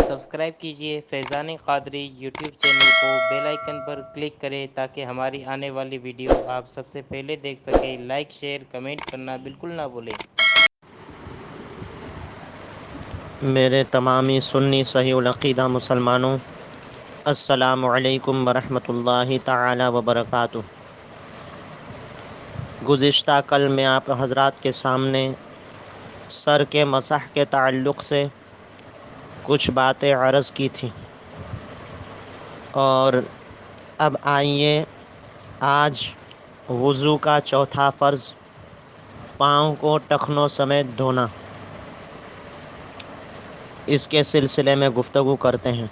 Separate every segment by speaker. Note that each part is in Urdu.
Speaker 1: سبسکرائب کیجیے فیضان قادری یوٹیوب چینل کو، بیل آئیکن پر کلک کریں تاکہ ہماری آنے والی ویڈیو آپ سب سے پہلے دیکھ سکیں۔ لائک شیئر کمنٹ کرنا بالکل نہ بھولیں۔
Speaker 2: میرے تمامی سنی صحیح العقیدہ مسلمانوں، السلام علیکم ورحمۃ اللہ تعالی وبرکاتہ۔ گزشتہ کل میں آپ حضرات کے سامنے سر کے مسح کے تعلق سے کچھ باتیں عرض کی تھیں، اور اب آئیے آج وضو کا چوتھا فرض، پاؤں کو ٹخنوں سمیت دھونا، اس کے سلسلے میں گفتگو کرتے ہیں۔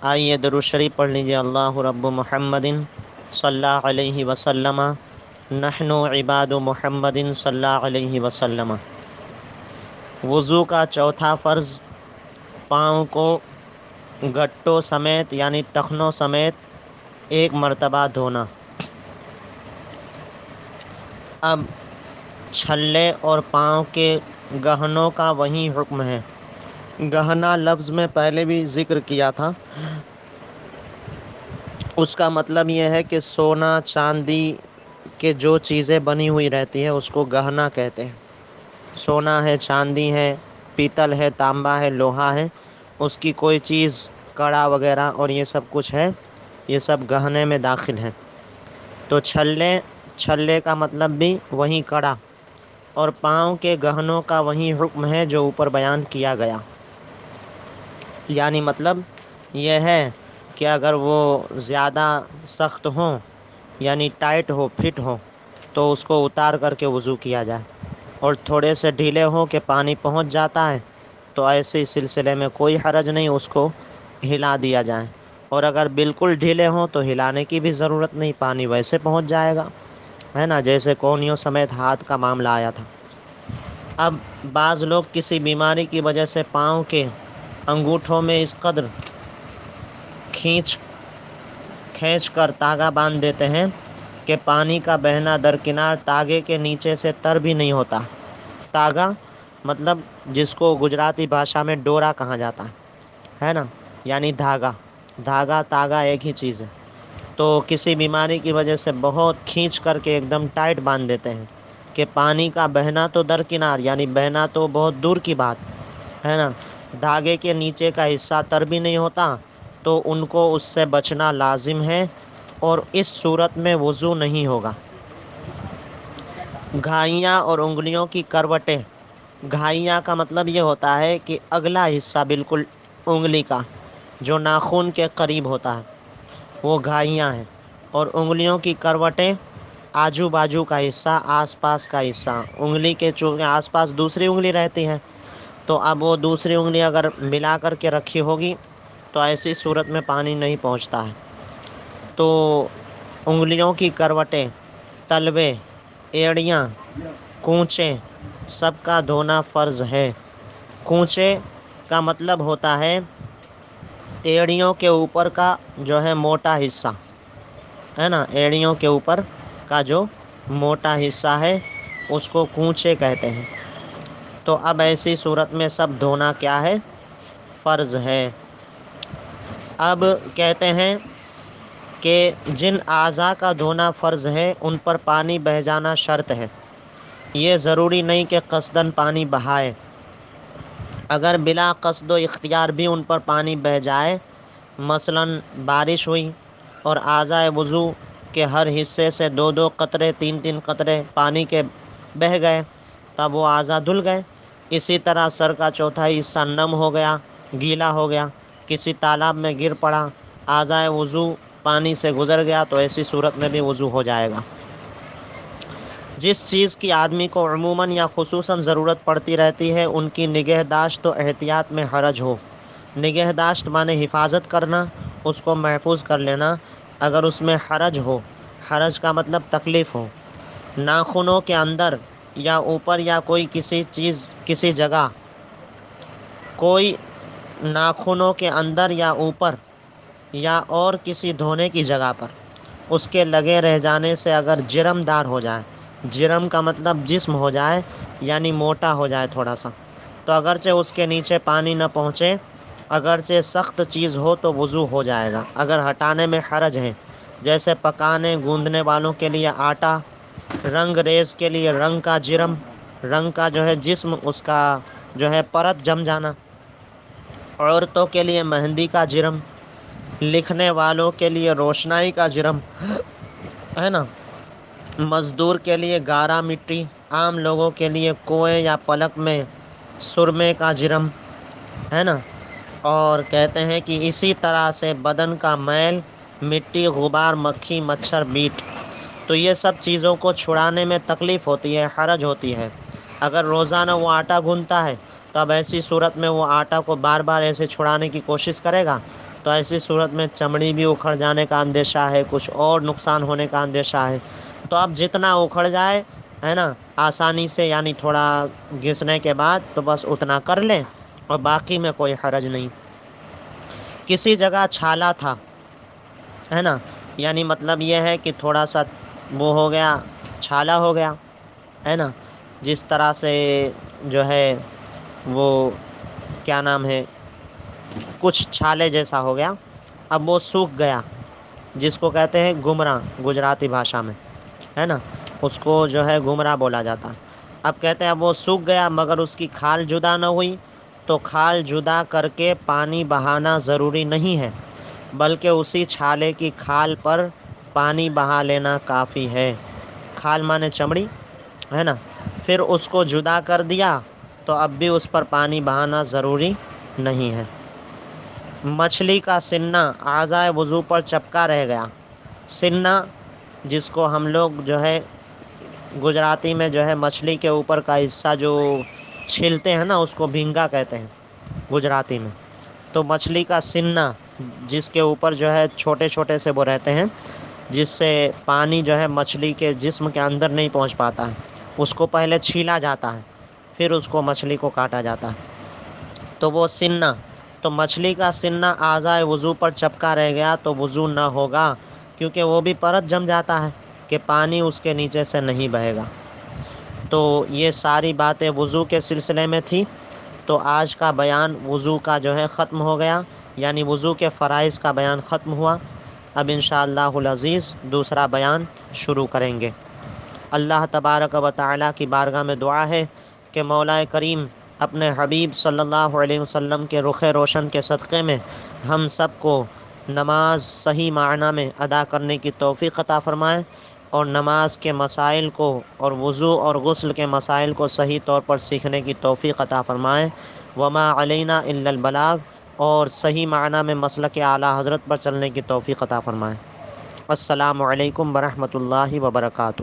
Speaker 2: آئیے درود شریف پڑھ لیجیے۔ اللہ رب محمد صلی اللہ علیہ وسلم، نحن عباد محمد صلی اللہ علیہ وسلم۔ وضو کا چوتھا فرض، پاؤں کو گٹوں سمیت یعنی ٹخنوں سمیت ایک مرتبہ دھونا۔ اب چھلے اور پاؤں کے گہنوں کا وہی حکم ہے۔ گہنا لفظ میں پہلے بھی ذکر کیا تھا، اس کا مطلب یہ ہے کہ سونا چاندی کے جو چیزیں بنی ہوئی رہتی ہیں اس کو گہنا کہتے ہیں۔ سونا ہے، چاندی ہے، پیتل ہے، تانبا ہے، لوہا ہے، اس کی کوئی چیز کڑا وغیرہ اور یہ سب کچھ ہے، یہ سب گہنے میں داخل ہیں۔ تو چھلے کا مطلب بھی وہی کڑا، اور پاؤں کے گہنوں کا وہی حکم ہے جو اوپر بیان کیا گیا۔ یعنی مطلب یہ ہے کہ اگر وہ زیادہ سخت ہوں یعنی ٹائٹ ہو، فٹ ہو، تو اس کو اتار کر کے وضو کیا جائے، اور تھوڑے سے ڈھیلے ہوں کہ پانی پہنچ جاتا ہے تو ایسے سلسلے میں کوئی حرج نہیں، اس کو ہلا دیا جائے، اور اگر بالکل ڈھیلے ہوں تو ہلانے کی بھی ضرورت نہیں، پانی ویسے پہنچ جائے گا، ہے نا، جیسے کونیوں سمیت ہاتھ کا معاملہ آیا تھا۔ اب بعض لوگ کسی بیماری کی وجہ سے پاؤں کے انگوٹھوں میں اس قدر کھینچ کر تاگا باندھ دیتے ہیں کہ پانی کا بہنا درکنار تاگے کے نیچے سے تر بھی نہیں ہوتا۔ تاگا مطلب جس کو گجراتی بھاشا میں ڈورا کہا جاتا ہے نا، یعنی دھاگا، تاگا ایک ہی چیز ہے۔ تو کسی بیماری کی وجہ سے بہت کھینچ کر کے ایک دم ٹائٹ باندھ دیتے ہیں کہ پانی کا بہنا تو درکنار یعنی بہنا تو بہت دور کی بات ہے نا، دھاگے کے نیچے کا حصہ تر بھی نہیں ہوتا، تو ان کو اس سے بچنا لازم ہے، اور اس صورت میں وضو نہیں ہوگا۔ گھائیاں اور انگلیوں کی کروٹیں، گھائیاں کا مطلب یہ ہوتا ہے کہ اگلا حصہ بالکل انگلی کا جو ناخن کے قریب ہوتا ہے وہ گھائیاں ہیں، اور انگلیوں کی کروٹیں آجو باجو کا حصہ، آس پاس کا حصہ، انگلی کے چونکہ آس پاس دوسری انگلی رہتی ہے، تو اب وہ دوسری انگلی اگر ملا کر کے رکھی ہوگی تو ایسی صورت میں پانی نہیں پہنچتا ہے۔ تو انگلیوں کی کروٹیں، تلوے، ایڑیاں، کونچیں، سب کا دھونا فرض ہے۔ کونچے کا مطلب ہوتا ہے ایڑیوں کے اوپر کا جو ہے موٹا حصہ، ہے نا، ایڑیوں کے اوپر کا جو موٹا حصہ ہے اس کو کونچے کہتے ہیں۔ تو اب ایسی صورت میں سب دھونا کیا ہے؟ فرض ہے۔ اب کہتے ہیں کہ جن اعضاء کا دھونا فرض ہے ان پر پانی بہہ جانا شرط ہے، یہ ضروری نہیں کہ قصداً پانی بہائے، اگر بلا قصد و اختیار بھی ان پر پانی بہہ جائے، مثلاً بارش ہوئی اور اعضائے وضو کے ہر حصے سے 2 قطرے 3 قطرے پانی کے بہہ گئے، تب وہ اعضاء دھل گئے۔ اسی طرح سر کا چوتھائی حصہ نم ہو گیا، گیلا ہو گیا، کسی تالاب میں گر پڑا، اعضائے وضو پانی سے گزر گیا، تو ایسی صورت میں بھی وضو ہو جائے گا۔ جس چیز کی آدمی کو عموماً یا خصوصاً ضرورت پڑتی رہتی ہے ان کی نگہداشت و احتیاط میں حرج ہو۔ نگہداشت معنی حفاظت کرنا، اس کو محفوظ کر لینا، اگر اس میں حرج ہو، حرج کا مطلب تکلیف ہو، ناخنوں کے اندر یا اوپر یا کوئی کسی جگہ، کوئی ناخنوں کے اندر یا اوپر یا اور کسی دھونے کی جگہ پر اس کے لگے رہ جانے سے اگر جرم دار ہو جائے، جرم کا مطلب جسم ہو جائے یعنی موٹا ہو جائے تھوڑا سا، تو اگرچہ اس کے نیچے پانی نہ پہنچے اگرچہ سخت چیز ہو تو وضو ہو جائے گا اگر ہٹانے میں حرج ہے، جیسے پکانے گوندنے والوں کے لیے آٹا، رنگ ریز کے لیے رنگ کا جرم، رنگ کا جو ہے جسم اس کا جو ہے پرت جم جانا، عورتوں کے لیے مہندی کا جرم، لکھنے والوں کے لیے روشنائی کا جرم ہے نا، مزدور کے لیے گارا مٹی، عام لوگوں کے لیے کنویں یا پلک میں سرمے کا جرم ہے نا، اور کہتے ہیں کہ اسی طرح سے بدن کا میل، مٹی، غبار، مکھی، مچھر، بیٹ، تو یہ سب چیزوں کو چھڑانے میں تکلیف ہوتی ہے، حرج ہوتی ہے۔ اگر روزانہ وہ آٹا گوندتا ہے تو اب ایسی صورت میں وہ آٹا کو بار بار ایسے چھڑانے کی کوشش کرے گا تو ایسی صورت میں چمڑی بھی اکھڑ جانے کا اندیشہ ہے، کچھ اور نقصان ہونے کا اندیشہ ہے۔ تو اب جتنا اکھڑ جائے ہے نا آسانی سے، یعنی تھوڑا گھسنے کے بعد تو بس اتنا کر لیں، اور باقی میں کوئی حرج نہیں۔ کسی جگہ چھالا تھا ہے نا، یعنی مطلب یہ ہے کہ تھوڑا سا وہ ہو گیا، چھالا ہو گیا ہے نا، جس طرح سے جو ہے وہ کیا نام ہے، کچھ چھالے جیسا ہو گیا، اب وہ سوکھ گیا، جس کو کہتے ہیں گمراں گجراتی بھاشا میں ہے نا، اس کو جو ہے گمراہ بولا جاتا۔ اب کہتے ہیں اب وہ سوکھ گیا مگر اس کی کھال جدا نہ ہوئی، تو کھال جدا کر کے پانی بہانا ضروری نہیں ہے، بلکہ اسی چھالے کی کھال پر پانی بہا لینا کافی ہے۔ کھال مانے چمڑی ہے نا، پھر اس کو جدا کر دیا تو اب بھی اس پر پانی بہانا ضروری نہیں ہے۔ مچھلی کا سننا اعضائے وضو پر چپکا رہ گیا۔ سننا، جس کو ہم لوگ جو ہے گجراتی میں جو ہے مچھلی کے اوپر کا حصہ جو چھلتے ہیں نا اس کو بھینگا کہتے ہیں گجراتی میں، تو مچھلی کا سننا جس کے اوپر جو ہے چھوٹے چھوٹے سے وہ رہتے ہیں، جس سے پانی جو ہے مچھلی کے جسم کے اندر نہیں پہنچ پاتا ہے، اس کو پہلے چھیلا جاتا ہے پھر اس کو مچھلی کو کاٹا جاتا ہے، تو وہ سننا، تو مچھلی کا سننا اعضائے وضو پر چپکا رہ گیا تو وضو نہ ہوگا، کیونکہ وہ بھی پرت جم جاتا ہے کہ پانی اس کے نیچے سے نہیں بہے گا۔ تو یہ ساری باتیں وضو کے سلسلے میں تھی، تو آج کا بیان وضو کا جو ہے ختم ہو گیا، یعنی وضو کے فرائض کا بیان ختم ہوا۔ اب انشاءاللہ العزیز دوسرا بیان شروع کریں گے۔ اللہ تبارک و تعالی کی بارگاہ میں دعا ہے کہ مولا کریم اپنے حبیب صلی اللہ علیہ وسلم کے رخ روشن کے صدقے میں ہم سب کو نماز صحیح معنی میں ادا کرنے کی توفیق عطا فرمائے، اور نماز کے مسائل کو اور وضو اور غسل کے مسائل کو صحیح طور پر سیکھنے کی توفیق عطا فرمائے۔ وما علینا الا البلاغ، اور صحیح معنی میں مسلک اعلیٰ حضرت پر چلنے کی توفیق عطا فرمائے۔ السلام علیکم ورحمۃ اللہ وبرکاتہ۔